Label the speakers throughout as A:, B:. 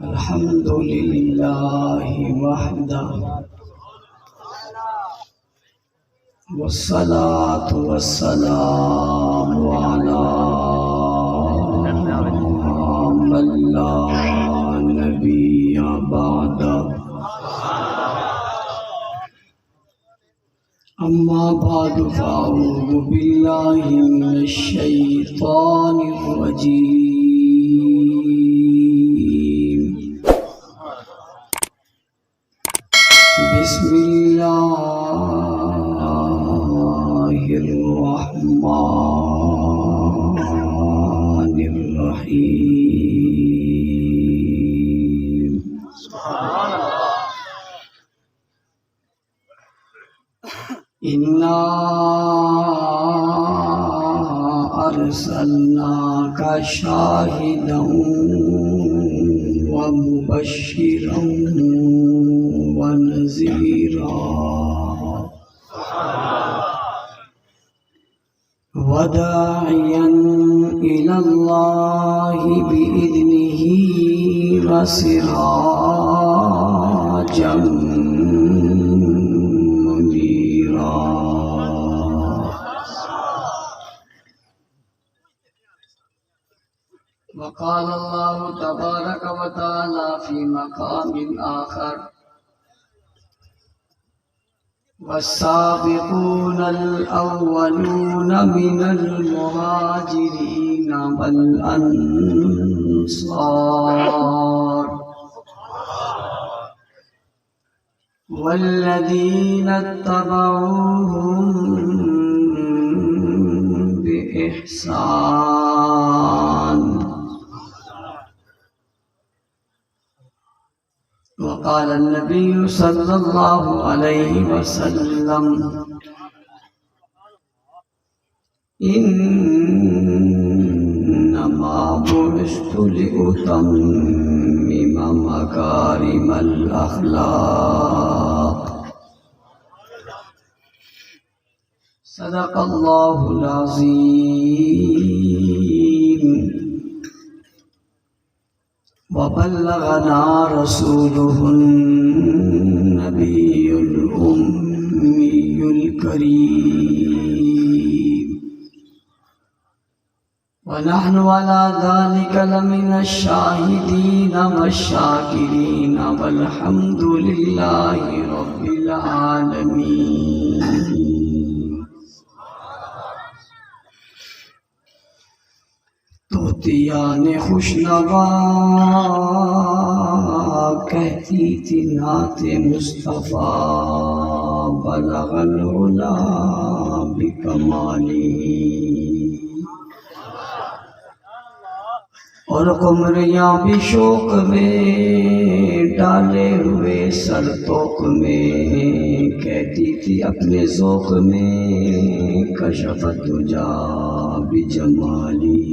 A: الحمد لله وحده والصلاة والسلام على من لا نبي بعده أما بعد فأعوذ بالله من الشيطان الرجيم بسم الله الرحمن الرحيم إنا أرسلناك شاهدا ومبشرا ونذيرا وداعيا إلى الله بإذنه وسراجا منيرا وقال الله تبارك وتعالى في مقام آخر والسابقون الأولون من المهاجرين والأنصار والذين اتبعوهم بإحسان وقال النبي صلى الله عليه وسلم إنما بعثت لأتمم مكارم الأخلاق صدق الله العظيم وبلغنا رسوله النبي الأمي الكريم ونحن على ذلك لمن الشاهدين والشاكرين والحمد لله رب العالمين طوطیان خوشنوا کہتی تھی نعت مصطفیٰ بلغ العلا بکمالی اور قمریاں بھی شوق میں ڈالے ہوئے سر توق میں کہتی تھی اپنے ذوق میں کشفت دجا بجمالی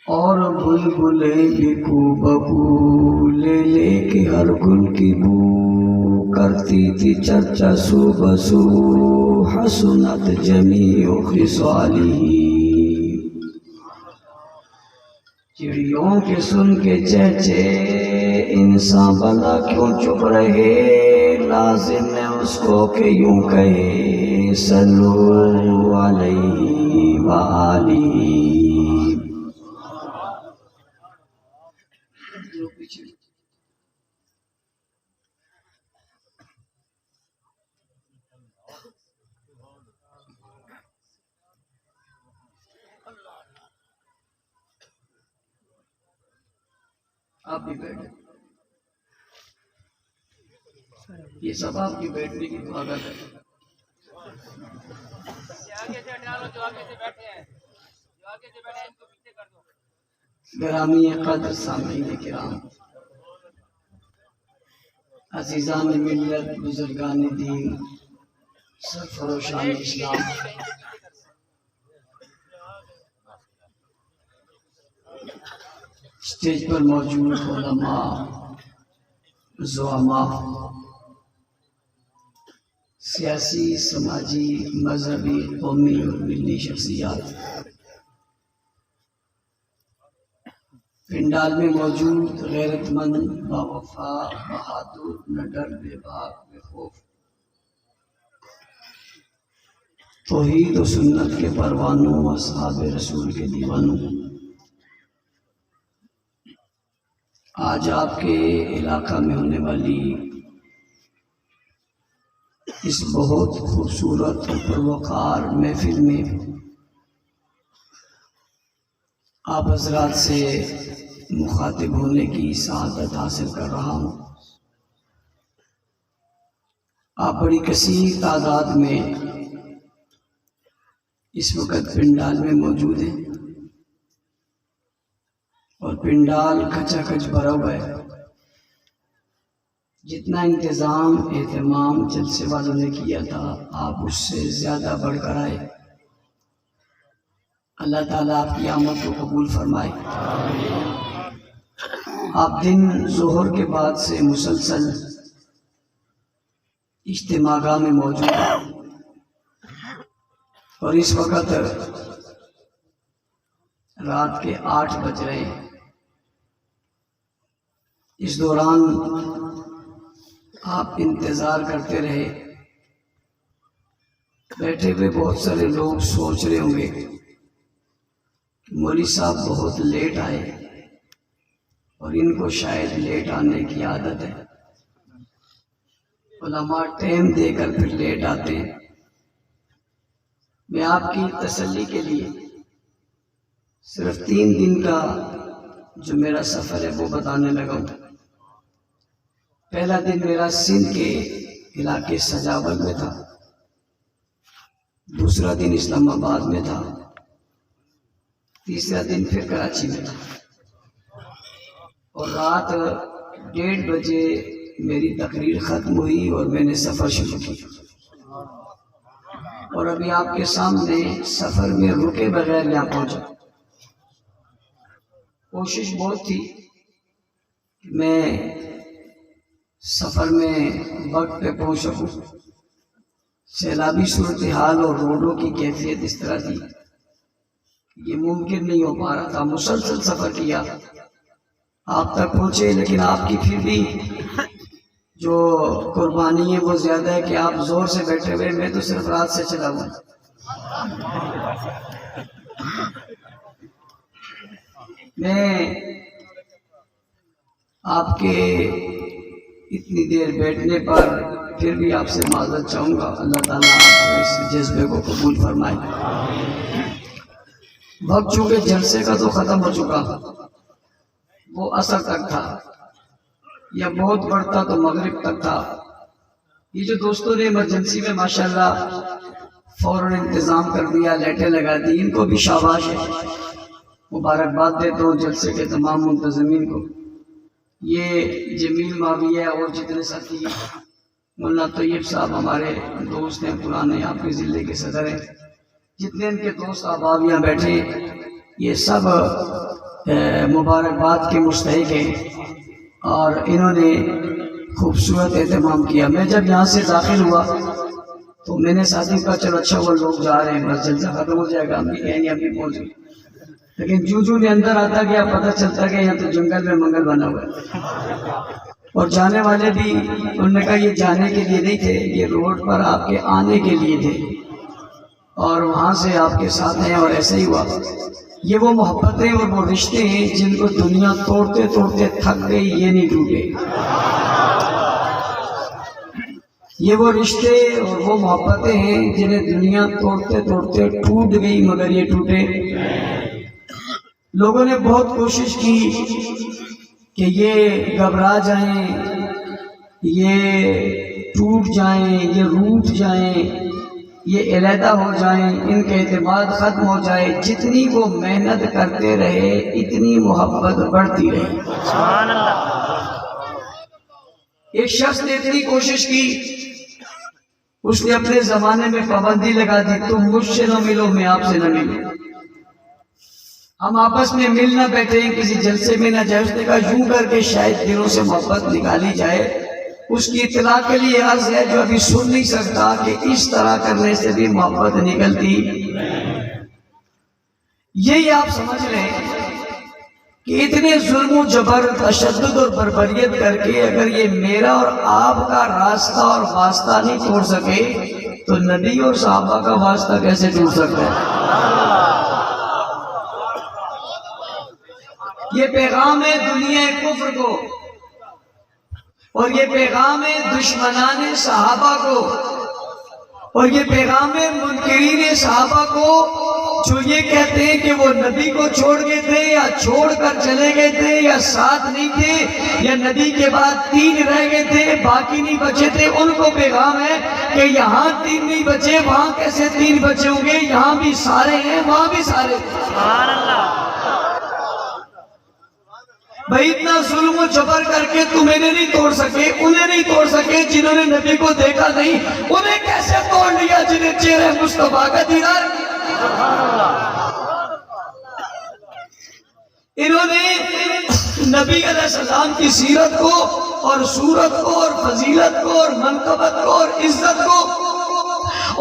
A: اور بلبلیں بھی کو ببو لے لے کے ہر گل کی بو کرتی تھی چرچا سو بسو حسنت جمیع خصالی چڑیوں کے سن کے چہچے انسان بلا کیوں چپ رہے لازم ہے اس کو کہ یوں کہے صلو علیہ وآلہ آپ بھی بیٹھیں یہ سب آپ کی بیٹھنے کی عادت ہے گرامی قدر سامعین کرام عزیزان ملت بزرگان دین سرفروشان اسلام اسٹیج پر موجود علماء زعماء سیاسی سماجی مذہبی قومی اور ملی شخصیات پنڈال میں موجود غیرت مند، باوفا، بہادر، نہ ڈر، بے باک، بے خوف، توحید و سنت کے پروانوں، اصحاب رسول کے دیوانوں، آج آپ کے علاقہ میں ہونے والی اس بہت خوبصورت اور پروقار محفل میں آپ حضرات سے مخاطب ہونے کی سعادت حاصل کر رہا ہوں۔ آپ بڑی کثیر تعداد میں اس وقت پنڈال میں موجود ہیں اور پنڈال کھچا کھچ بھرا ہوا ہے۔ جتنا انتظام اہتمام جلسے والوں نے کیا تھا آپ اس سے زیادہ بڑھ کر آئے۔ اللہ تعالیٰ آپ کی آمد کو قبول فرمائے۔ آپ دن ظہر کے بعد سے مسلسل اجتماع گاہ میں موجود ہیں اور اس وقت رات کے 8 بج رہے ہیں۔ اس دوران آپ انتظار کرتے رہے۔ بیٹھے ہوئے بہت سارے لوگ سوچ رہے ہوں گے کہ مولوی صاحب بہت لیٹ آئے اور ان کو شاید لیٹ آنے کی عادت ہے۔ علماء ٹائم دے کر پھر لیٹ آتے ہیں۔ میں آپ کی تسلی کے لیے صرف 3 دن کا جو میرا سفر ہے وہ بتانے لگا ہوں۔ پہلا دن میرا سندھ کے علاقے سجاول میں تھا، دوسرا دن اسلام آباد میں تھا، تیسرا دن پھر کراچی میں تھا، اور رات 1:30 بجے میری تقریر ختم ہوئی اور میں نے سفر شروع کیا، اور ابھی آپ کے سامنے سفر میں رکے بغیر یہاں پہنچا۔ کوشش بہت تھی کہ میں سفر میں وقت پہ پہنچ سکوں۔ سیلابی صورتحال اور روڈوں کی کیفیت اس طرح تھی یہ ممکن نہیں ہو پا رہا تھا۔ مسلسل سفر کیا، آپ تک پہنچے، لیکن آپ کی پھر بھی جو قربانی ہے وہ زیادہ ہے کہ آپ زور سے بیٹھے ہوئے، میں تو صرف رات سے چلا ہوں۔ میں آپ کے اتنی دیر بیٹھنے پر پھر بھی آپ سے معذرت چاہوں گا۔ اللہ تعالیٰ آپ کو اس جذبے کو قبول فرمائے۔ وقت چونکہ جلسے کا تو ختم ہو چکا، وہ عصر تک تھا یا بہت بڑھتا تو مغرب تک تھا۔ یہ جو دوستوں نے ایمرجنسی میں ماشاءاللہ فوراً انتظام کر دیا، لائٹیں لگا دی، ان کو بھی شاباش ہے، مبارکباد دیتا ہوں جلسے کے تمام منتظمین کو۔ یہ جمیل معاویہ اور جتنے ساتھی، مولانا طیب صاحب ہمارے دوست ہیں پرانے، آپ کے ضلع کے صدر ہیں، جتنے ان کے دوست احباب یہاں بیٹھے یہ سب مبارکباد کے مستحق ہیں اور انہوں نے خوبصورت اہتمام کیا۔ میں جب یہاں سے داخل ہوا تو میں نے ساتھی کہا چلو اچھا وہ لوگ جا رہے ہیں، بس جلسہ ختم ہو جائے گا، ہم بھی کہیں گے ہم بھی پہنچ گئے۔ لیکن جو میں اندر آتا گیا پتہ چلتا گیا یہاں تو جنگل میں منگل بنا ہوا ہے، اور جانے والے بھی انہوں نے کہا یہ جانے کے لیے نہیں تھے، یہ روڈ پر آپ کے آنے کے لیے تھے اور وہاں سے آپ کے ساتھ ہیں، اور ایسا ہی ہوا۔ یہ وہ محبتیں اور وہ رشتے ہیں جن کو دنیا توڑتے توڑتے تھک گئی، یہ نہیں ٹوٹے۔ یہ وہ رشتے اور وہ محبتیں ہیں جنہیں دنیا توڑتے توڑتے ٹوٹ گئی مگر یہ ٹوٹے۔ لوگوں نے بہت کوشش کی کہ یہ گھبرا جائیں، یہ ٹوٹ جائیں، یہ روٹھ جائیں، یہ علیحدہ ہو جائیں، ان کے اعتماد ختم ہو جائے۔ جتنی وہ محنت کرتے رہے اتنی محبت بڑھتی رہی۔ سبحان اللہ۔ ایک شخص نے اتنی کوشش کی، اس نے اپنے زمانے میں پابندی لگا دی، تم مجھ سے نہ ملو میں آپ سے نہ ملوں، ہم آپس میں مل نہ بیٹھے، کسی جلسے میں نہ جائے۔ اس نے کہا یوں کر کے شاید دلوں سے محبت نکالی جائے۔ اس کی اطلاع کے لیے عرض ہے جو ابھی سن نہیں سکتا کہ اس طرح کرنے سے بھی محبت نکلتی۔ یہی آپ سمجھ لیں کہ اتنے ظلم و جبر، تشدد اور بربریت کر کے اگر یہ میرا اور آپ کا راستہ اور واسطہ نہیں توڑ سکے تو نبی اور صحابہ کا واسطہ کیسے ٹوٹ سکتا ہے؟ یہ پیغام ہے دنیا کفر کو، اور یہ پیغام ہے دشمنان صحابہ کو، اور یہ پیغام ہے منکرین صحابہ کو، جو یہ کہتے ہیں کہ وہ نبی کو چھوڑ گئے تھے یا چھوڑ کر چلے گئے تھے یا ساتھ نہیں تھے یا نبی کے بعد 3 رہ گئے تھے باقی نہیں بچے تھے۔ ان کو پیغام ہے کہ یہاں 3 نہیں بچے، وہاں کیسے 3 بچے ہوں گے؟ یہاں بھی سارے ہیں، وہاں بھی سارے ہیں۔
B: سبحان اللہ۔
A: بھئی اتنا ظلم و جبر کر کے تم انہیں نہیں توڑ سکے، انہیں نہیں توڑ سکے جنہوں نے نبی کو دیکھا نہیں، انہیں کیسے توڑ لیا جنہیں چہرے مصطفیٰ کا دیدار کیا؟ انہوں نے نبی علیہ السلام کی سیرت کو اور صورت کو اور فضیلت کو اور منقبت کو اور عزت کو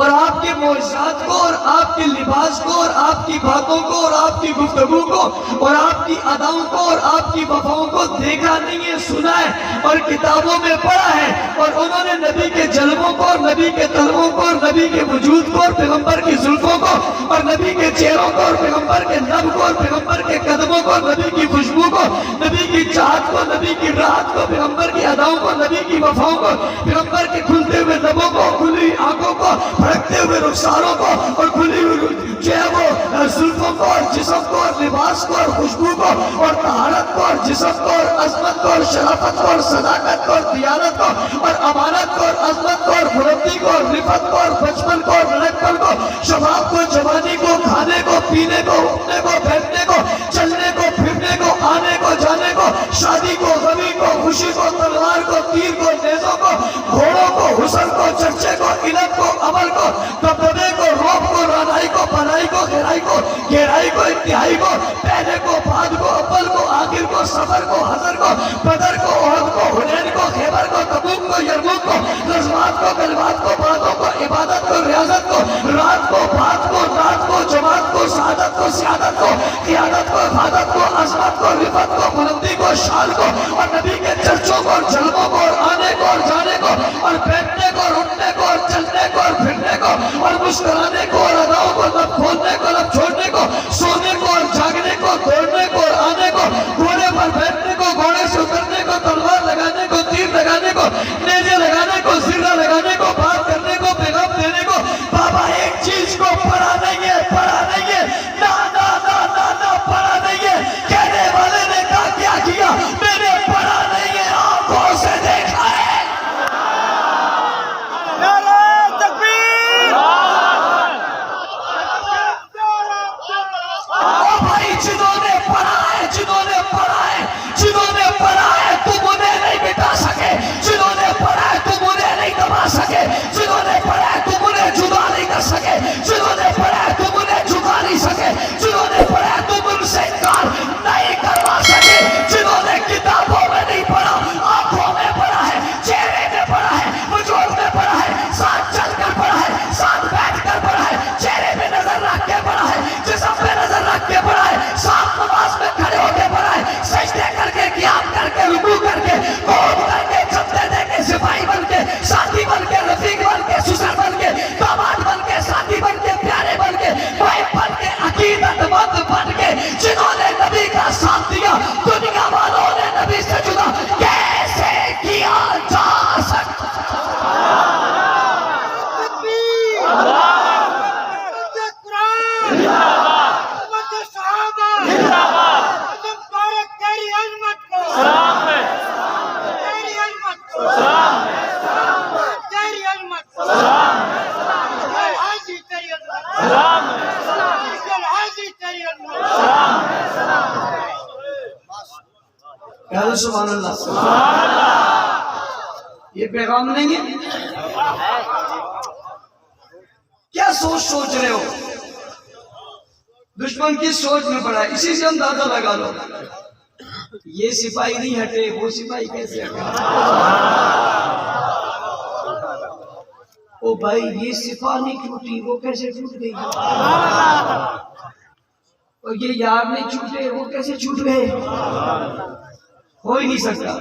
A: اور آپ کے معجزات کو اور آپ کے لباس کو اور آپ کی باتوں کو اور آپ کی گفتگو کو اور آپ کی اداؤں کو اور آپ کی وفاؤں کو دیکھا نہیں ہے، سنا ہے اور کتابوں میں پڑھا ہے، اور انہوں نے نبی کے جلووں کو اور نبی کے طلبوں کو اور نبی کے وجود کو اور پیغمبر کی زلفوں کو اور نبی کے چہروں کو اور پیغمبر کے نب کو اور پیغمبر کے قدموں کو اور نبی کی خوشبو کو، نبی کی چاہت کو، نبی کی راحت کو، پیغمبر کی اداؤں کو، نبی کی وفاؤں کو، پیغمبر کے کھلتے ہوئے لبوں کو، کھلی آنکھوں کو، بھڑکتے ہوئے رخساروں کو اور کھلی ہوئی جو ہے وہ زلفوں کو اور جسم کو اور لباس کو اور خوشبو کو اور طہارت کو اور جسم کو اور عظمت کو اور شرافت کو اور صداقت کو اور دیانت کو اور امانت کو اور عظمت کو اور بلندی کو اور رفت کو اور بچپن کو اور لڑکپن کو، شباب کو، جوانی کو، کھانے کو، پینے کو، اٹھنے کو، بیٹھنے کو، چلنے کو، پھرنے کو، آنے کو، جانے کو، شادی کو، غمی کو، خوشی کو، تلوار کو، تیر کو، نیزوں کو، گھوڑوں کو، حسن کو، چرچے کو، علم کو، عمل کو، دبدبے کو، روب کو، رانائی کو، بنائی کو، گہرائی کو، گہرائی کو، انتہائی کو، پہلے کو، بعد کو، اول کو، آخر کو، سفر کو، حضر کو، بدر کو، احد کو، حنین کو، خیبر کو، تبوک کو، یرموک کو، نظمات کو، کلمات کو، باتوں کو، عبادت کو، ریاضت کو، رات کو، بات کو، رات کو، جماعت کو، سعادت کو، سیادت کو، قیادت کو، عبادت کو، عظمت کو، رفت کو، بلندی کو، شان کو اور نبی کے چرچوں کو اور جلووں کو اور آنے کو اور جانے کو اور بیٹھنے کو اور اٹھنے کو اور چلنے کو اور پھرنے کو اور مسکرانے کو اور اداؤں کو، لب کھولنے کو، لب چھوڑنے کو، سونے کو اور جاگنے کو، دوڑنے کو اور آنے کو، گھوڑے پر بیٹھنے کو، گھوڑے سے اترنے کو، تلوار لگانے کو، تیر لگانے کو، نیزے لگانے کو، زرہ لگانے کو، بات کرنے کو، پیغام دینے کو۔ بابا ایک چیز کو پڑھا نہیں ہے، پڑھا نہیں ہے، نا نا نا نا نا پڑھا نہیں ہے۔ کہنے والے نے کہا کیا کیا؟ میں نے پڑھا نہیں ہے، آنکھوں سے دیکھا ہے۔ جنہوں نے پڑھا ہے، جنہوں نے پڑھا ہے، جنہوں نے پڑھا ہے، تم انہیں نہیں مٹا سکے، جنہوں نے پڑھا ہے تم انہیں نہیں دبا سکے، جنہوں نے پڑھا ہے تم انہیں جدا نہیں کر سکے، جنہوں نے پڑھا ہے تم انہیں جھکا نہیں سکے، جنہوں نے پڑھا ہے تم ان سے انکار نہیں کروا سکے، جنہوں نے کتابوں میں نہیں پڑھا، آنکھوں میں پڑھا ہے، چہرے میں پڑھا ہے، وجود میں پڑھا ہے، ساتھ چل کر پڑھا ہے، ساتھ بیٹھ کر پڑھا ہے، چہرے پہ نظر رکھ کے پڑھا ہے، جسم پہ نظر رکھ کے پڑھا ہے، ساتھ نماز میں کھڑے ہو کے پڑھا ہے، سجدے کر کے، قیام کر کے، رکوع کر کے، قعود کر کے، جبتے دے کے، سپاہی بن کے، ساتھی بن کے، رفیق بن کے، سسر بن کے، داماد بن کے، ساتھی بن کے، پیارے بن کے، بھائی بن کے، عقیدت مند بن کے، جنہوں نے نبی کا ساتھ دیا، دنیا والوں نے نبی سے جدا کیسے کیا جا سکتا؟ سبحان اللہ۔ یہ پیغام نہیں ہے؟ کیا سوچ رہے ہو؟ دشمن کی سوچ میں پڑا ہے، اسی سے اندازہ لگا لو۔ یہ سپاہی نہیں ہٹے، وہ سپاہی کیسے ہٹے؟ او بھائی یہ سپاہ نہیں ٹوٹی، وہ کیسے ٹوٹ گئی؟ اور یہ یار نہیں چھوٹے، وہ کیسے چھوٹ گئے؟ ہو ہی نہیں سکتا،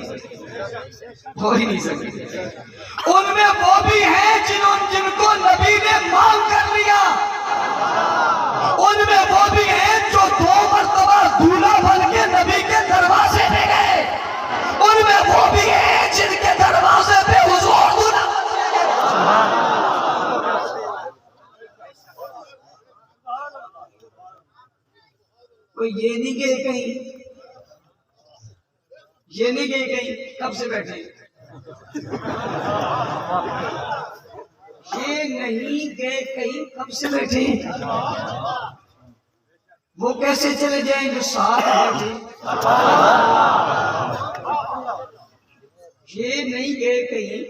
A: ہو ہی نہیں سکتا۔ ان میں وہ بھی ہیں جن کو نبی نے مان کر لیا، ان میں وہ بھی ہیں جو 2 مرتبہ دولہا بن کے نبی کے دروازے پہ گئے، ان میں وہ بھی ہیں جن کے دروازے پہ حضور دولہا بن کے کوئی یہ نہیں گئے کہیں، یہ نہیں گئے کہیں، کب سے بیٹھے؟ یہ نہیں گئے کہیں، کب سے بیٹھے؟ وہ کیسے چلے جائیں جو ساتھ بیٹھے؟ یہ نہیں گئے کہیں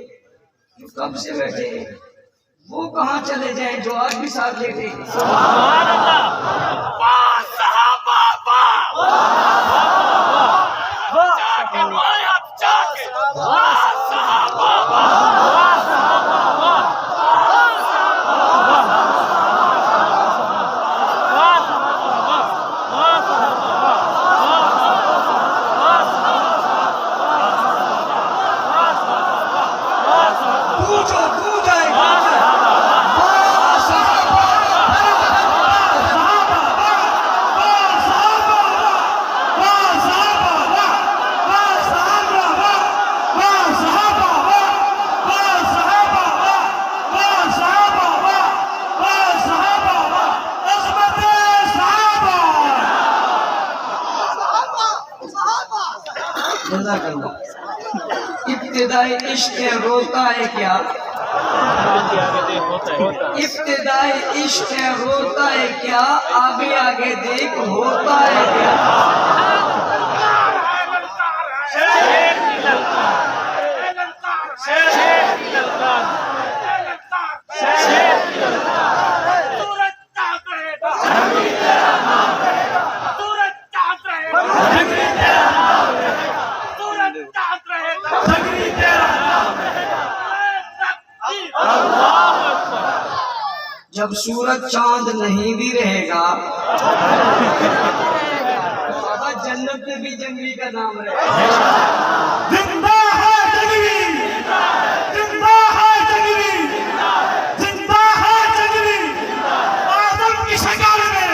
A: جو کب سے بیٹھے، وہ کہاں چلے جائیں جو آج بھی ساتھ بیٹھے؟ سبحان اللہ، صحابہ ابتدائی عشق روتا ہے کیا؟ ابتدائی عشق روتا ہے کیا؟ آگے آگے دیکھ ہوتا ہے کیا؟ جب سورج چاند نہیں بھی رہے گا، بابا جنت میں بھی جنگلی کا نام رہے گا۔ زندہ ہے جنگلی، زندہ ہے جنگلی، زندہ ہے جنگلی، آدم کی شکل میں،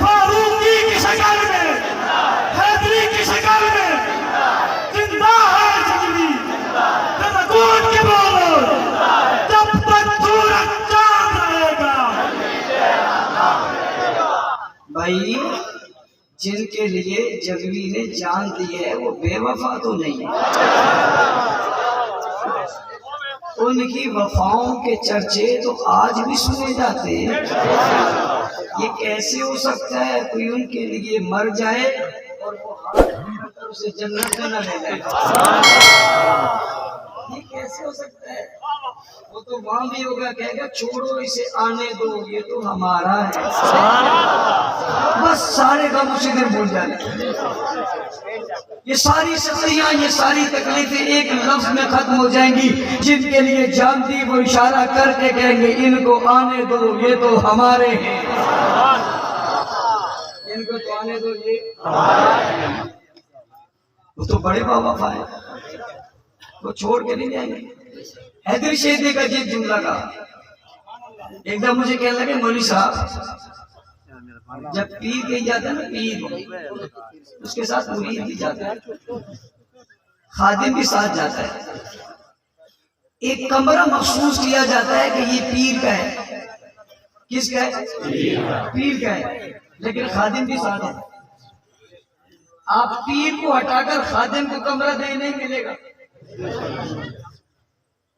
A: فاروقی کی شکل میں، حیدری کی شکل میں، زندہ ہے جنگلی۔ ذرا کون کے بولو، جب تک سورج چاند رہے گا۔ بھائی جن کے لیے جنگلی نے جان دی ہے وہ بے وفا تو نہیں، ان کی وفاؤں کے چرچے تو آج بھی سنے جاتے ہیں۔ یہ کیسے ہو سکتا ہے کوئی ان کے لیے مر جائے اور وہ ہاتھ اسے جنت میں نہ لے جائے؟ یہ کیسے ہو سکتا ہے؟ وہ تو وہاں بھی ہوگا، کہے گا چھوڑو اسے آنے دو، یہ تو ہمارا ہے، بس سارے غم اسی دن بھول جاتے۔ یہ ساری سختیاں، یہ ساری تکلیفیں ایک لفظ میں ختم ہو جائیں گی۔ جن کے لیے جان دی وہ اشارہ کر کے کہیں گے ان کو آنے دو، یہ تو ہمارے ہیں، ان کو تو آنے دو، یہ ہمارے ہیں۔ وہ تو بڑے باوفا ہیں، وہ چھوڑ کے نہیں جائیں گے۔ حیدری شیخ نے ایک عجیب جملہ کہا، ایک دم مجھے کہنے لگے مولوی صاحب جب پیر کہیں جاتا ہے نا، پیر اس کے ساتھ مرید بھی جاتا ہے، خادم بھی ساتھ جاتا ہے، ایک کمرہ مخصوص کیا جاتا ہے کہ یہ پیر کا ہے۔ کس کا ہے؟ پیر کا ہے، لیکن خادم بھی ساتھ ہے۔ آپ پیر کو ہٹا کر خادم کو کمرہ دے نہیں ملے گا،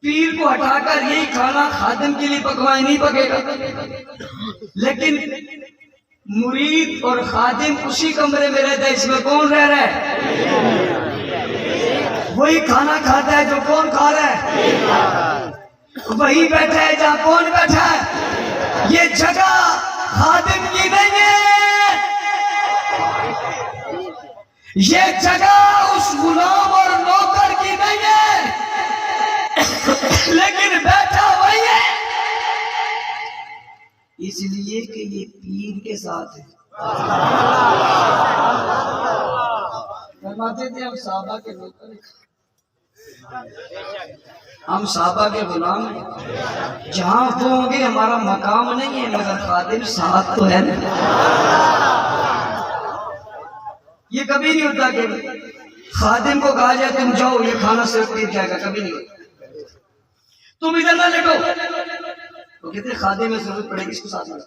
A: پیر کو ہٹا کر یہی کھانا خادم کے لیے پکوائے نہیں پکے گا، لیکن مرید اور خادم اسی کمرے میں رہتا ہے۔ اس میں کون رہ رہا ہے؟ وہی کھانا کھاتا ہے جو کون کھا رہا ہے، وہی بیٹھا ہے جہاں کون بیٹھا ہے۔ یہ جگہ خادم کی نہیں ہے، یہ جگہ اس غلام اور نوکر کی نہیں ہے، لیکن بیٹھا وہی ہے، اس لیے کہ یہ پیر کے ساتھ ہے۔ فرماتے تھے ہم صحابہ کے نوکر ہیں، ہم صحابہ کے غلام ہیں، جہاں وہ ہوں گے ہمارا مقام نہیں ہے، مگر خادم ساتھ تو ہے نا۔ یہ کبھی نہیں ہوتا کہ خادم کو کہا جائے تم جاؤ یہ کھانا صرف پیر جائے گا، کبھی نہیں ہوتا۔ تم ادھر نہ لیٹو، تو کہتے خادم میں ضرورت پڑے گی اس کو ساتھ میں،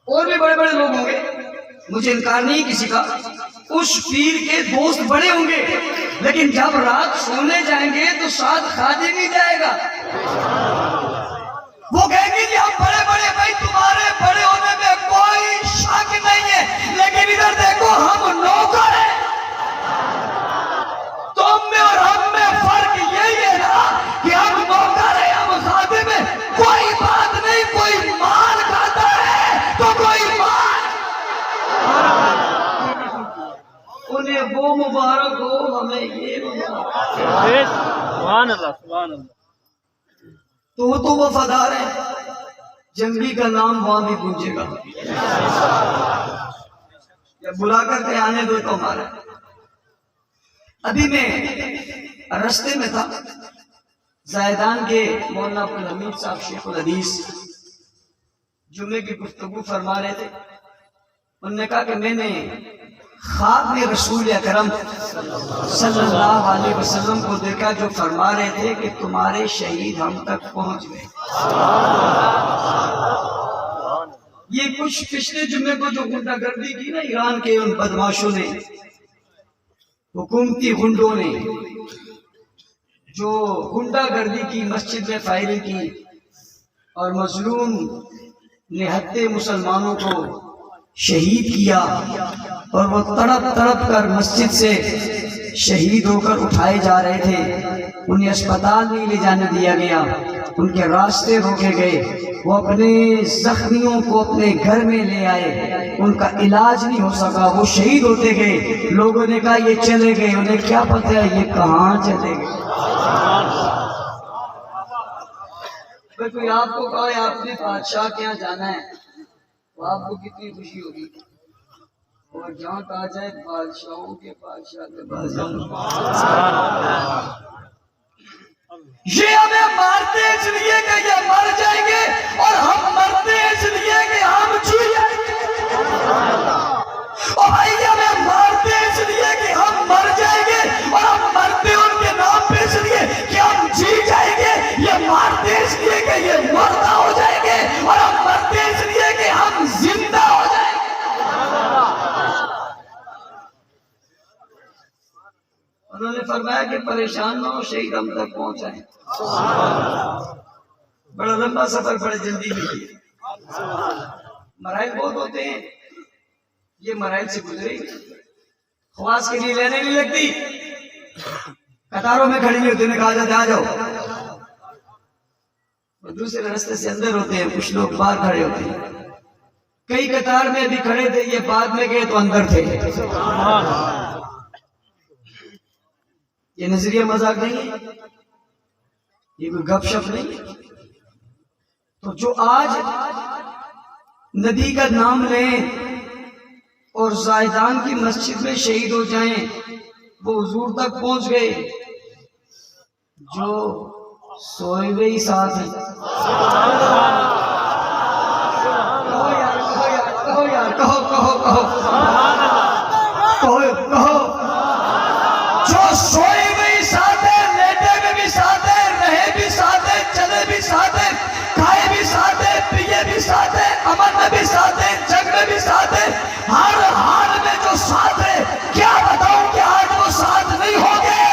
A: اور بھی بڑے بڑے لوگ ہوں گے، مجھے انکار نہیں کسی کا، اس پیر کے دوست بڑے ہوں گے، لیکن جب رات سونے جائیں گے تو ساتھ خادم ہی جائے گا۔ وہ کہیں گے جی ہم بڑے بڑے بھائی تمہارے بڑے ہونے میں کوئی شک نہیں ہے، لیکن ادھر دیکھو ہم نوکر ہیں، تم میں اور ہم میں فرق یہی ہے نا کہ ہم نوکر ہیں ہم خادم ہیں، کوئی بات نہیں، کوئی مال کھاتا ہے تو کوئی مال، انہیں وہ مبارک ہو ہمیں یہ مبارک۔
B: سبحان اللہ سبحان اللہ۔
A: تو وفادار ہے، جنگلی کا نام وہاں بھی گونجے گا، یا بلا کر کے آنے دو تو ہمارا۔ ابھی میں رستے میں تھا، زائدان کے مولانا عبدالحمید صاحب شیخ الحدیث جمعے کی گفتگو فرما رہے تھے، انہوں نے کہا کہ میں نے خواب میں رسول اکرم صلی اللہ علیہ وسلم کو دیکھا جو فرما رہے تھے کہ تمہارے شہید ہم تک پہنچ گئے۔ یہ کچھ پچھلے جمعے کو جو غنڈہ گردی کی نا ایران کے ان بدماشوں نے، حکومتی غنڈوں نے جو غنڈہ گردی کی، مسجد میں فائرنگ کی اور مظلوم نہتے مسلمانوں کو شہید کیا، اور وہ تڑپ تڑپ کر مسجد سے شہید ہو کر اٹھائے جا رہے تھے، انہیں اسپتال نہیں لے جانے دیا گیا، ان کے راستے روکے گئے، وہ اپنے زخمیوں کو اپنے گھر میں لے آئے، ان کا علاج نہیں ہو سکا، وہ شہید ہوتے گئے، لوگوں نے کہا یہ چلے گئے، انہیں کیا پتہ ہے یہ کہاں چلے گئے۔ کوئی آپ کو کہا ہے آپ نے بادشاہ کے یہاں جانا ہے تو آپ کو کتنی خوشی ہوگی، اور جہاں کہا جائے بادشاہوں کے بادشاہ کے پاس جانا، یہ ہمیں مارتے اس لیے کہ یہ مر جائیں گے، اور ہم مرتے اس لیے کہ ہم جی جائیں گے۔ اور بھائی یہ ہمیں مارتے اس لیے کہ ہم مر جائیں گے، اور ہم مرتے ان کے نام پہ اس لیے کہ ہم جی جائیں گے، یہ مارتے اس لیے کہ یہ مردہ ہو جائیں گے، اور ہم مرتے اس لیے کہ ہم زندہ ہو جائیں گے۔ انہوں نے فرمایا کہ پریشان نہ ہو، شہید ہم تک پہنچائیں۔ بڑا لمبا سفر بڑے جلدی میں کیا، مراحل بہت ہوتے ہیں، یہ مراحل سے گزرے گی، خواص کے لیے لینے نہیں لگتی، قطاروں میں کھڑی نہیں ہوتی، انہیں کہا جاتا ہے آ جاؤ، اور دوسرے راستے سے اندر ہوتے ہیں، کچھ لوگ باہر کھڑے ہوتے ہیں، کئی قطار میں بھی کھڑے تھے، یہ بعد میں گئے تو اندر تھے۔ یہ نظریہ مذاق نہیں ہے، یہ کوئی گپ شپ نہیں ہے۔ تو جو آج نبی کا نام لیں اور زائدان کی مسجد میں شہید ہو جائیں، وہ حضور تک پہنچ گئے، جو سوئے ہوئے ہی ساتھ ہیں۔ کہو یار کہو یار کہو یار کہو کہو کہو کہو کہو، جو سوئے ہوئے ہی ساتھ ہیں، لیٹے میں بھی ساتھ ہیں، رہے بھی ساتھ ہیں، چلے بھی ساتھ ہیں، کھائے بھی ساتھ ہیں، پیے بھی ساتھ ہیں، امن میں بھی ساتھ ہیں، جنگ میں بھی ساتھ ہیں، ہر حال میں جو ساتھ ہے، کیا بتاؤں کہ آج وہ ساتھ نہیں ہوں گے۔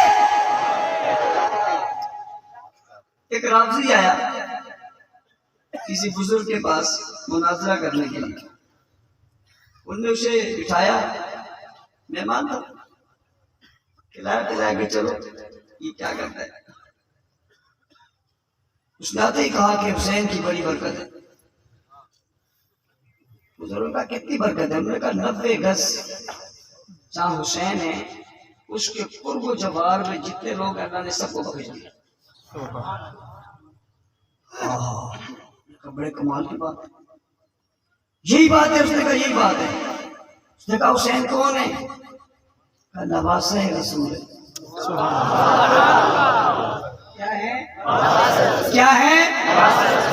A: ایک رافضی آیا کسی بزرگ کے پاس مناظرہ کرنے کے لیے، انہوں نے اسے بٹھایا، مہمان تھا، کھلایا پلایا کہ چلو یہ کیا کرتا ہے، اس نے آتے ہی کہا کہ حسین کی بڑی برکت ہے۔ بزرگوں کا کتنی برکت ہے؟ انہوں نے کہا 90 گز جہاں حسین ہے اس کے قرب و جوار میں جتنے لوگ ہیں اللہ نے سب کو بخش دیا۔ بڑے کمال کی بات ہے، یہی بات ہے، اس نے کہا یہی بات ہے، اس نے کہا حسین کون ہے؟ کہا نواسہ رسول ہے۔ کیا ہے؟ کیا ہے؟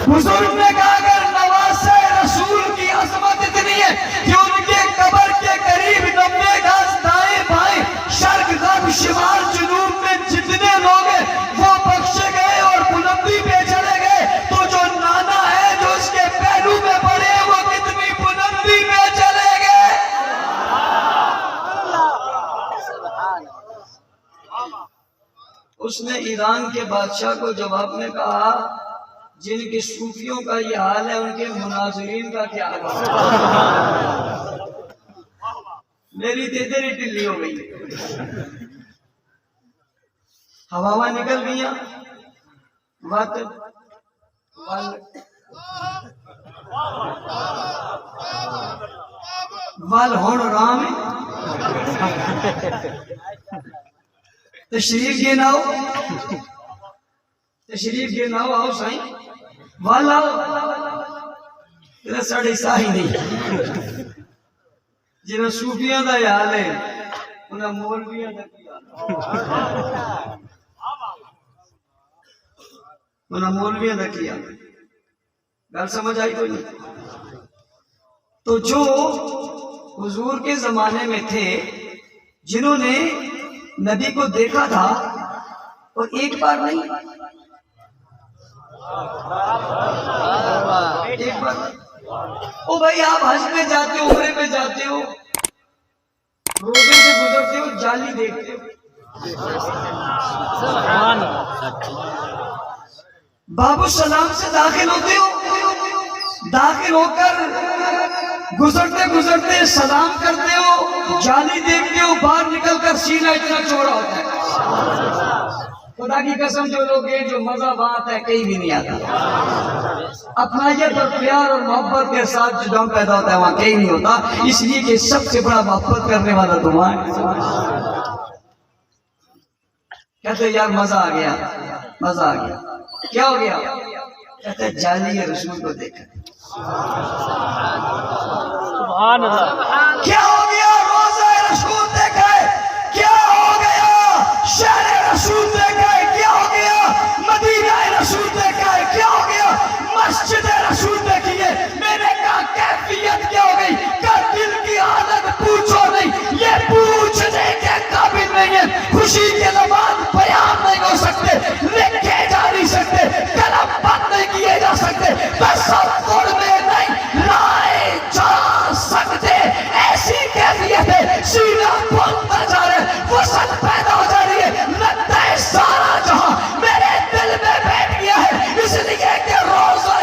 A: بزرگ نے کہا اگر نواسہ رسول کی عظمت اتنی ہے کہ ان کے قبر کے قریب 90 گز دائیں بائیں شرق غرب شمال جنوب میں جتنے لوگ ہیں وہ بخشے گئے اور بلندی پہ چلے گئے، تو جو نانا ہے جو اس کے پہلو میں پڑے ہیں وہ کتنی بلندی پہ چلے گئے۔ اس نے ایران کے بادشاہ کو جواب میں کہا جن کے صوفیوں کا یہ حال ہے ان کے مناظرین کا کیا حال ہے؟ میری تیتری ٹلی ہو گئی، ہوا نکل گیا، ول ہون رام تشریف گناؤ، تشریف گناؤ، آؤ سائیں وال آؤ، تیرا ساڑھے ساہی نہیں جنہوں صوفیاں دا حال ہے انہوں مولویاں دا کی حال، انہوں مولویاں دا کی حال، گل سمجھ آئی کوئی نہیں؟ تو جو حضور کے زمانے میں تھے جنہوں نے نبی کو دیکھا تھا اور ایک بار نہیں، ایک بار، او بھائی آپ حج پہ جاتے ہو، عمرے پہ جاتے ہو، روزے سے گزرتے ہو، جالی دیکھتے ہو، باب السلام سے داخل ہوتے ہو، داخل ہو کر گزرتے گزرتے سلام کرتے ہو، جالی دیکھتے ہو، باہر نکل کر سینہ اتنا چوڑا ہوتا ہے۔ خدا کی قسم جو لوگ ہیں جو مزہ بات ہے کہیں بھی نہیں آتا، اپنائیت اور پیار اور محبت کے ساتھ جو دم پیدا ہوتا ہے وہاں کہیں نہیں ہوتا، اس لیے کہ سب سے بڑا محبت کرنے والا تو وہاں ہے۔ کہتے یار مزہ آ گیا، مزہ آ گیا، کیا ہو گیا؟ کہتے جالی رسول کو دیکھا،
B: سبحان اللہ،
A: کیا ہو گیا؟ روزہ رسول دیکھا ہے، کیا ہو گیا؟ شہر رسول دیکھا ہے، کیا ہو گیا؟ مدینہ رسول دیکھا ہے، کیا ہو گیا؟ مسجد رسول دیکھی ہے، میں نے کہا کیفیت کیا ہو گئی؟ کہ دل کی حالت پوچھو نہیں، یہ پوچھنے کے قابل نہیں ہے، خوشی کے لبان بیان نہیں ہو سکتے، لکھے جا نہیں سکتے، قلم بند نہیں کیے جا سکتے، تصور میں نہیں لائے جا سکتے، ایسی کیفیت ہے، سینہ بھونتا جا رہا ہے، وسعت پیدا ہو جا رہی ہے، لگتا ہے سارا جہاں میرے دل میں بیٹھ گیا ہے، اس لیے کہ روزہ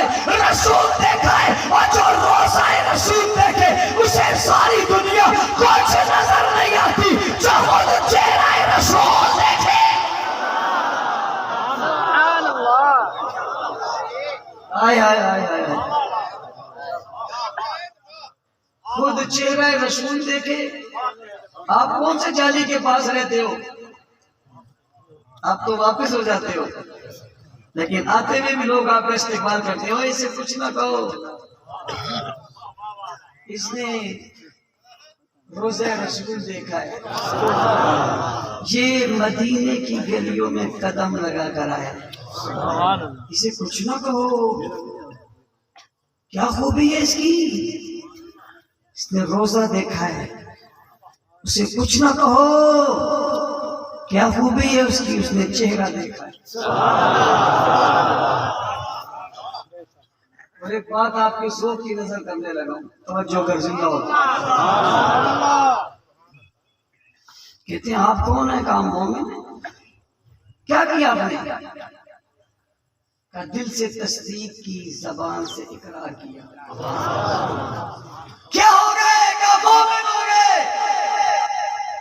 A: رسول دیکھا ہے، اور جو روزہ رسول دیکھے اسے ساری دنیا کچھ نظر نہیں آتی، جو خود چہرہ رسول دیکھے۔
B: سبحان اللہ،
A: آئے آئے آئے آئے، خود چہرہ رسول دیکھے۔ آپ کون سے جالی کے پاس رہتے ہو؟ آپ تو واپس ہو جاتے ہو، لیکن آتے ہوئے بھی لوگ آپ کا استقبال کرتے ہو، اسے کچھ نہ کہو، اس نے روزہ رسول دیکھا ہے، یہ مدینے کی گلیوں میں قدم لگا کر آیا،
B: سبحان اللہ،
A: اسے کچھ نہ کہو، کیا خوبی ہے اس کی؟ اس نے روزہ دیکھا ہے، اسے کچھ نہ کہو، کیا خوبی ہے اس کی؟ اس نے چہرہ دیکھا ہے۔ اور ایک بات آپ کے ذوق کی نظر کرنے لگا ہوں، توجہ کر زندہ ہوتا، کہتے ہیں آپ کون ہیں؟ کام مومن ہے، کیا کیا آپ نے؟ کہ دل سے تصدیق کی، زبان سے اقرار کیا، کیا ہو گئے؟ کہ مومن ہو گئے۔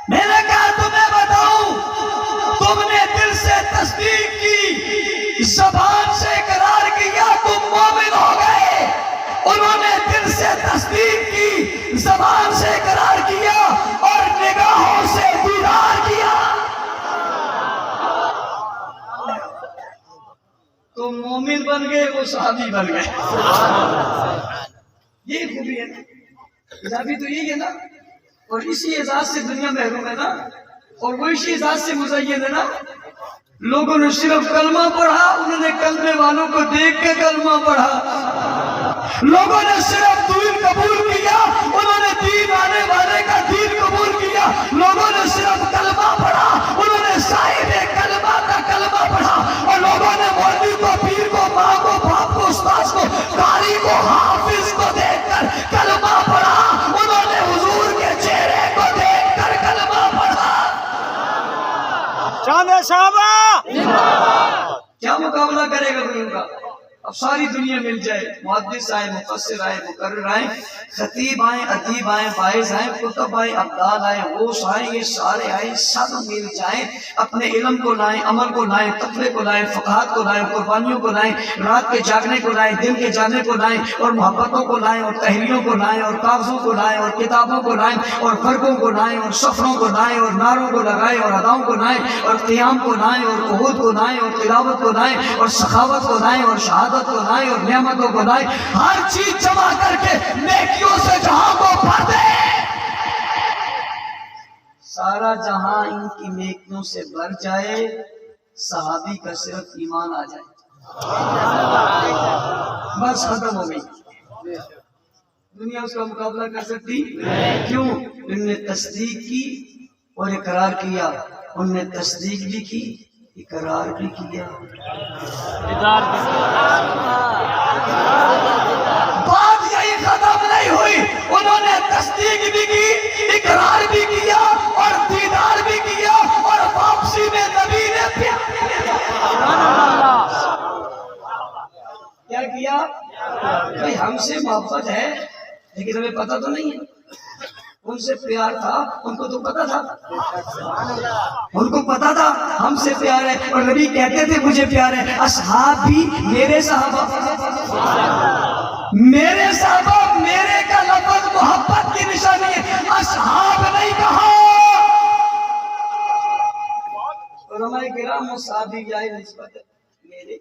A: میں نے کہا تمہیں بتاؤں، تم نے دل سے تصدیق کی، زبان سے اقرار کیا، تم مومن ہو گئے۔ انہوں نے دل سے تصدیق کی، زبان سے اقرار کیا اور نگاہوں سے دیدار کیا، تم مومن بن گئے، وہ صحابی بن گئے۔ یہ خوبی ہے نا، صحابی تو یہی ہے نا، اور اسی اعزاز سے دنیا محروم ہے نا، اور وہ اسی اعزاز سے مزین ہے نا. لوگوں نے صرف کلمہ پڑھا، انہوں نے کلمے والوں کو دیکھ کے کلمہ پڑھا. لوگوں نے صرف دین قبول کیا، انہوں نے دین آنے والے کا دین قبول کیا. لوگوں نے صرف کلمہ پڑھا، انہوں نے صاحب کلمہ کا کلمہ پڑھا. اور لوگوں نے مولوی کو، پیر کو، ماں کو، باپ کو، استاذ کو، قاری کو، حافظ کو دیکھ کر کلمہ پڑھا. انہوں نے حضور کے چہرے کو دیکھ کر کلمہ پڑھا.
B: شان صحابہ
A: کیا مقابلہ کرے گا کوئی ان کا؟ اب ساری دنیا مل جائے، محدث آئے، مفسر آئے، مقرر آئے، خطیب آئیں، ادیب آئیں، باعث آئیں، کتب آئیں، ابدال آئیں، غوث آئیں، یہ سارے آئیں، سب مل جائیں، اپنے علم کو لائیں، عمل کو لائیں، تقوی کو لائیں، فقاہت کو لائیں، قربانیوں کو لائیں، رات کے جاگنے کو لائیں، دن کے جانے کو لائیں، اور محبتوں کو لائیں، اور تحریروں کو لائیں، اور کاغذوں کو لائیں، اور کتابوں کو لائیں، اور فرقوں کو لائیں، اور سفروں کو لائیں، اور نعروں کو لگائیں، اور اداؤں کو لائیں، اور قیام کو لائیں، اور قعود کو لائیں، اور تلاوت کو لائیں، اور سخاوت کو لائیں، اور شہادت کو لائیں، اور نعمتوں کو لائیں. ہر چیز جمع کر کے نیکیوں سے جہاں کو بھر دے. سارا جہاں ان کی نیکیوں سے بھر جائے، صحابی کا صرف ایمان آ جائے، بس ختم ہو گئی. دنیا اس کا مقابلہ کر سکتی کیوں؟ ان نے تصدیق کی اور اقرار کیا. ان نے تصدیق بھی کی، اقرار بھی کیا. بات یہی ختم نہیں ہوئی، انہوں نے تصدیق بھی کی، اقرار بھی کیا، اور دیدار بھی کیا، اور واپسی میں نبی نے کیا کیا؟ بھئی ہم سے محبت ہے لیکن ہمیں پتہ تو نہیں ہے. ان سے پیار تھا، ان کو تو پتا تھا، ان کو پتا تھا ہم سے پیار ہے. اور نبی کہتے تھے مجھے پیار ہے. اصحاب بھی میرے صحابہ، میرے صحابہ، میرے کا لفظ محبت کی نشانی ہے، اصحاب نہیں کہا. علماء کرام صحابی جائے نسبت میرے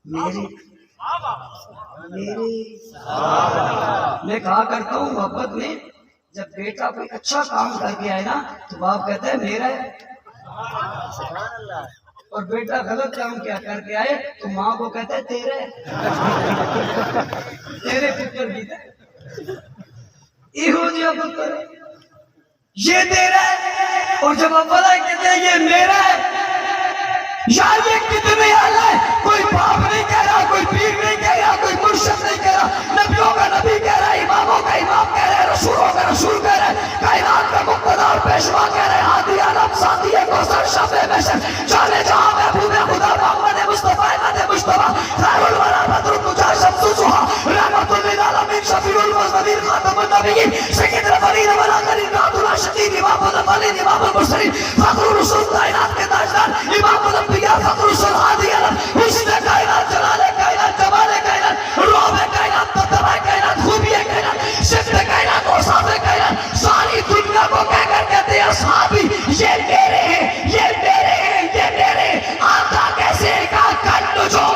A: میرے میں کہا کرتا ہوں محبت میں، جب بیٹا کوئی اچھا کام کر کے آئے نا تو باپ کہتا ہے میرا ہے، اور بیٹا غلط کام کیا کر کے آئے تو ماں کو کہتا ہے تیرا ہے، تیرے پتر بھی یہ ہو جیا پتر یہ تیرا ہے. اور جب ابلا کہتے ہیں یہ میرا ہے، یار یہ کتنے اعلیٰ ہے. کوئی باپ نہیں کہہ رہا، کوئی پیر نہیں کہہ رہا، کوئی مرشد نہیں کہہ رہا، نبیوں کا نبی کہہ رہا ہے، اماموں کا امام کہہ رہا ہے، رسولوں کا رسول کہہ رہا ہے، کائنات کا مقتدی اور پیشوا کہہ رہے ہیں، ہادی عالم ساتھی کوثر شفیع محشر جانے جہاں محبوب خدا محمد مصطفیٰ احمد مجتبیٰ خیر الورا بدر الدجا شمس الضحیٰ رحمت للعالمین شفیع المذنبین خاتم النبیین سید الاولین والآخرین رحمت اللہ شدید امام الاولین امام المرسلین فخر الرسول کائنات کے تاجدار امام الانبیاء فخر الرسول ہادی عالم حسن کائنات جلال کائنات جمال کائنات روح کائنات تطبع کائنات خوبی کائنات صفت کائنات اوصاف کائنات ساری دنیا کو کہہ کر کہتے ہیں اصحابی یہ میرے ہیں، یہ میرے ہیں، یہ میرے ہیں. آتا کیسے کا کنو جو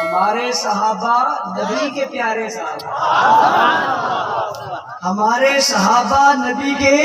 A: ہمارے صحابہ نبی کے پیارے صحابہ، ہمارے صحابہ نبی کے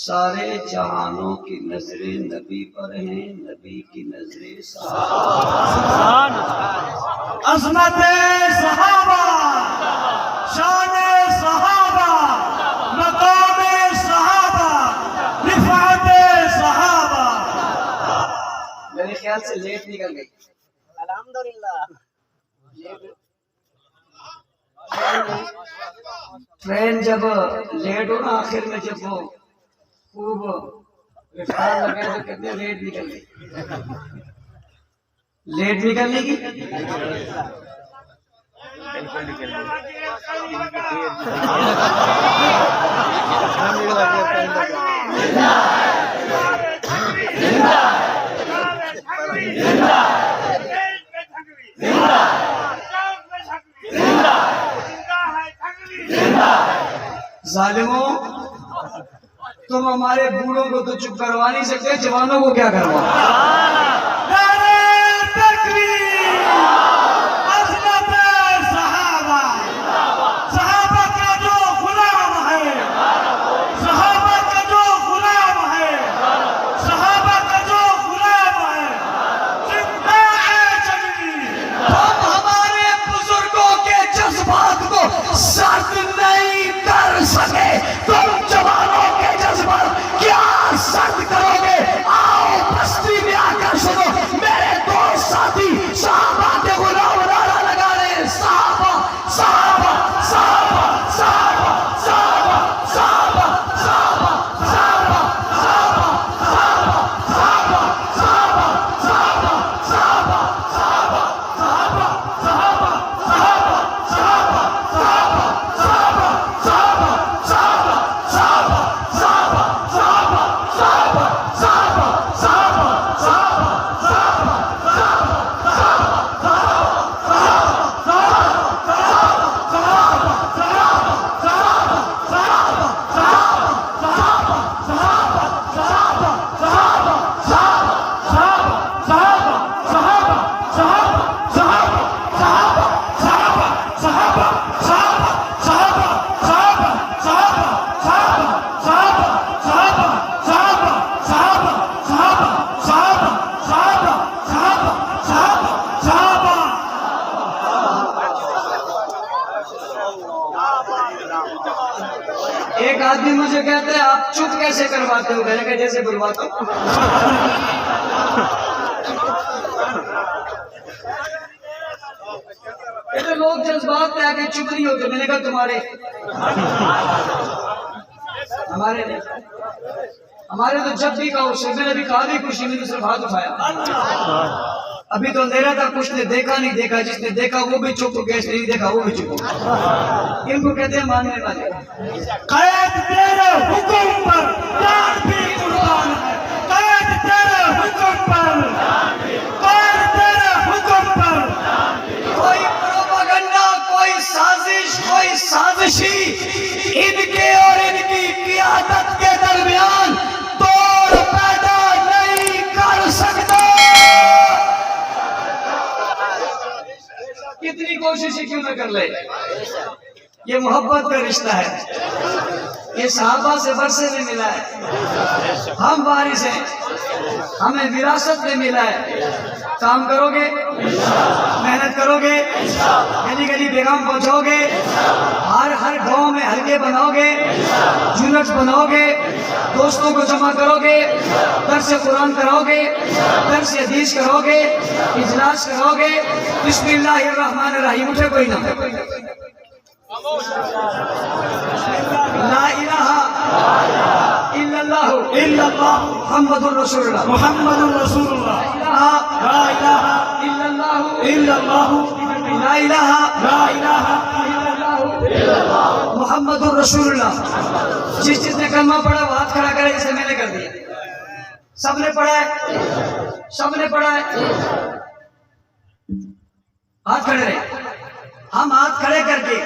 A: سارے جہانوں کی نظریں نبی پر ہیں، نبی کی نظریں صحابہ۔
C: عظمت صحابہ، شان صحابہ، مقام صحابہ، رفعت صحابہ۔
A: میرے خیال سے لیٹ نکل گئی۔
B: الحمدللہ۔
A: ٹرین جب لیٹ ہو نا آخر میں جب وہ خوب رفتار لگے تو کہتے ہیں لیٹ نکل گئی۔ لیٹ نکلنے کی ظالموں، تم ہمارے بوڑھوں کو تو چپ کروا نہیں سکتے، جوانوں کو کیا کروا؟
C: نعرہ تکبیر، عظمت صحابہ، صحابہ کا جو غلام ہے، صحابہ کا جو غلام ہے، صحابہ کا جو غلام ہے، زندہ ہے جنگی۔
A: تم ہمارے بزرگوں کے جذبات کو سرد نہیں کر سکے، تم جوانوں کے جذبات کیا سرد کرو گے؟ آؤ بستی میں آ کر سنو میرے دوست ساتھی صحابہ کے غلام نعرہ لگا رہے ہیں، صحابہ صحابہ صحابہ صحابہ صحابہ صحابہ صحابہ صحابہ صحابہ صحابہ صحابہ صحابہ ایک آدمی مجھے کہتے ہیں آپ چپ کیسے کرواتے ہو؟ میں نے کہا جیسے بلواتا ہوں۔ کہتے لوگ جذبات پہ آ کے چپ نہیں ہوتے، میں نے کہا تمہارے ہمارے نہیں، ہمارے تو جب بھی کہو سے، میں نے بھی کہا بھی خوشی میں نے صرف ہاتھ اٹھایا۔ ابھی تو اندھیرا تھا، کچھ نے دیکھا نہیں دیکھا، جس نے دیکھا وہ بھی چپ ہو گیا، جس نے نہیں دیکھا وہ بھی چپ ہو گیا۔ ان کو کہتے ہیں ماننے والے۔
C: قید تیرے حکم پر جان بھی قربان ہے، قید تیرے حکم پر، قید تیرے حکم پر۔
A: کوئی پروپیگنڈا، کوئی سازش، کوئی سازشی ان کے اور ان کی قیادت کے درمیان توڑ پیدا نہیں کر سکتا۔ کتنی کوششیں کیوں نہ کر لے، یہ محبت کا رشتہ ہے، یہ صحابہ سے ورثے میں ملا ہے، ہم وارث ہیں، ہمیں وراثت میں ملا ہے۔ کام کرو گے، محنت کرو گے، گلی گلی پیغام پہنچاؤ گے، ہر گاؤں میں حلقے بناؤ گے، یونٹس بناؤ گے، دوستوں کو جمع کرو گے، درس قرآن کراؤ گے، درس حدیث کرو گے، اجلاس کرو گے۔ بسم اللہ الرحمن الرحیم اٹھے کوئی نہ، لا الہ الا اللہ محمد الرسول اللہ،
C: محمد رسول اللہ، لا الہ
A: الا اللہ،
C: الا اللہ،
A: لا الہ
C: لا الہ
A: الا اللہ محمد الرسول اللہ۔ جس نے کلمہ پڑھا وہ ہاتھ کھڑا کرے، جسے میں نے کر دیا۔ سب نے پڑھا ہے، سب نے پڑھا ہے، ہاتھ کھڑے رہے۔ ہم ہاتھ کھڑے کر کے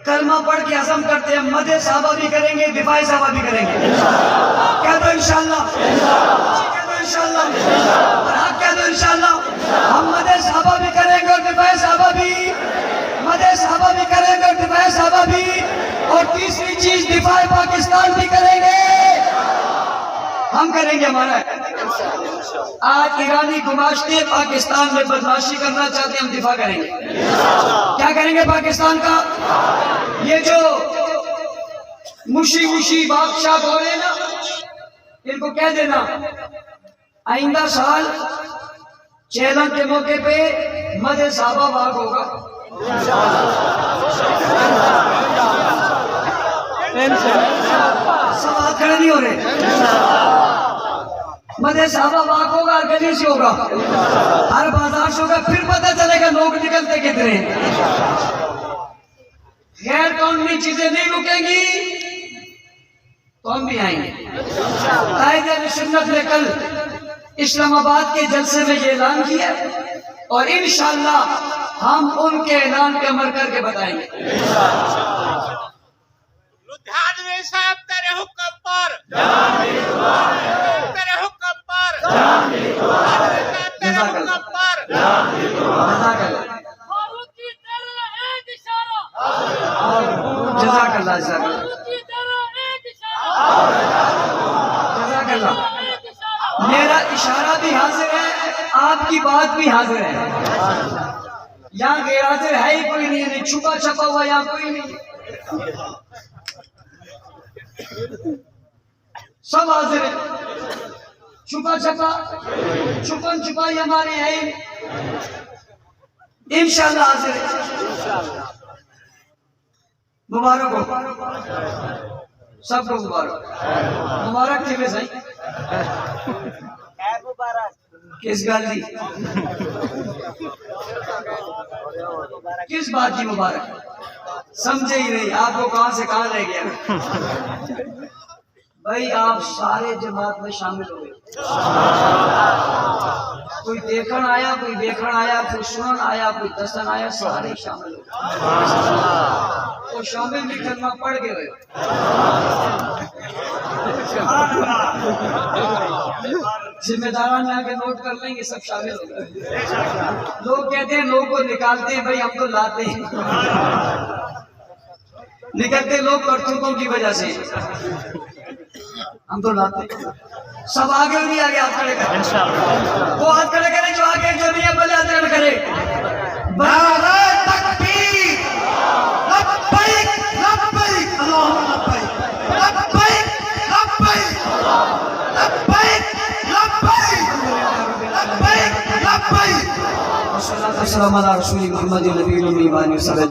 A: کلمہ پڑھ کے عزم کرتے ہیں، مدح صحابہ بھی کریں گے، دفاع صحابہ بھی کریں گے۔ کہہ دو انشاءاللہ، کہہ دو انشاءاللہ، کہہ دو انشاءاللہ۔ ہم مدح صحابہ بھی کریں گے اور دفاع صحابہ بھی، مدح صحابہ بھی کریں گے اور دفاع صحابہ بھی، اور تیسری چیز دفاع پاکستان بھی کریں گے۔ ہم کریں گے ہمارا ہے۔ آج ایرانی گماشتے پاکستان میں بدماشی کرنا چاہتے ہیں، ہم دفاع کریں گے۔ کیا کریں گے پاکستان کا؟ یہ جو مشی بادشاہ ہو رہے ہیں نا، ان کو کہہ دینا آئندہ سال چیلنج کے موقع پہ مدح صحابہ باغ ہوگا۔ سب ہاتھ کھڑے نہیں ہو رہے۔ مدح صحابہ باغ ہوگا، ہر گلی سے ہوگا، ہر بازار سے ہوگا، پھر پتہ چلے گا لوگ نکلتے کتنے ہیں۔ غیر قانونی چیزیں نہیں رکیں گی تو ہم بھی آئیں گے۔ قائد اہل سنت نے کل اسلام آباد کے جلسے میں یہ اعلان کیا اور انشاءاللہ ہم ان کے اعلان پہ عمل کر کے بتائیں گے۔
D: لدھیانوی صاحب تیرے حکم پر تیرے حکم پر تیرے حکم پر
A: جزاک اللہ
B: فاروقی تیرا ایک اشارہ،
A: جزاک اللہ جزاک اللہ
B: فاروقی تیرا ایک اشارہ،
A: جزاک اللہ۔
B: ایک اشارہ۔
A: میرا اشارہ بھی حاضر ہے، آپ کی بات بھی حاضر ہے۔ یہاں غیر حاضر ہے ہی کوئی نہیں، یعنی چھپا چھپا ہوا یہاں کوئی نہیں، سب حاضر ہے۔ چھپا چھپا چھپن چھپائی ہمارے ہے ہی نہیں، انشاءاللہ حاضر ہے۔ مبارک ہو سب کو، مبارک مبارک تھی میں صحیح کس گل دی، کس بات کی مبارک سمجھے ہی نہیں، آپ کو کہاں سے کہاں لے گیا۔ بھائی آپ سارے جماعت میں شامل ہوئے، کوئی دیکھن آیا، کوئی دیکھن آیا، کوئی سنن آیا، کوئی دسن آیا، سارے شامل ہوئے۔ وہ شامل بھی کرنا پڑ گئے ہوئے۔ ذمہ داران میں آگے نوٹ کر لیں گے، سب شامل ہو گئے۔ لوگ کہتے ہیں لوگ کو نکالتے ہیں، بھائی ہم تو لاتے ہیں، نکلتے لوگ کرتوتوں کی وجہ سے، ہم تو لاتے ہیں۔ سب آگے نہیں آگے ہاتھ کھڑے کریں، وہ ہاتھ کھڑے کریں جو آگے، جو نہیں ہے بھلے ہاتھ کھڑے کرے۔
C: نعرہ تکبیر، لبیک لبیک اللہم لبیک، لبیک لبیک، لبیک لبیک، لبیک لبیک۔
A: والصلاة والسلام علی رسول محمد النبی الأمی وآلہ وصحبہ۔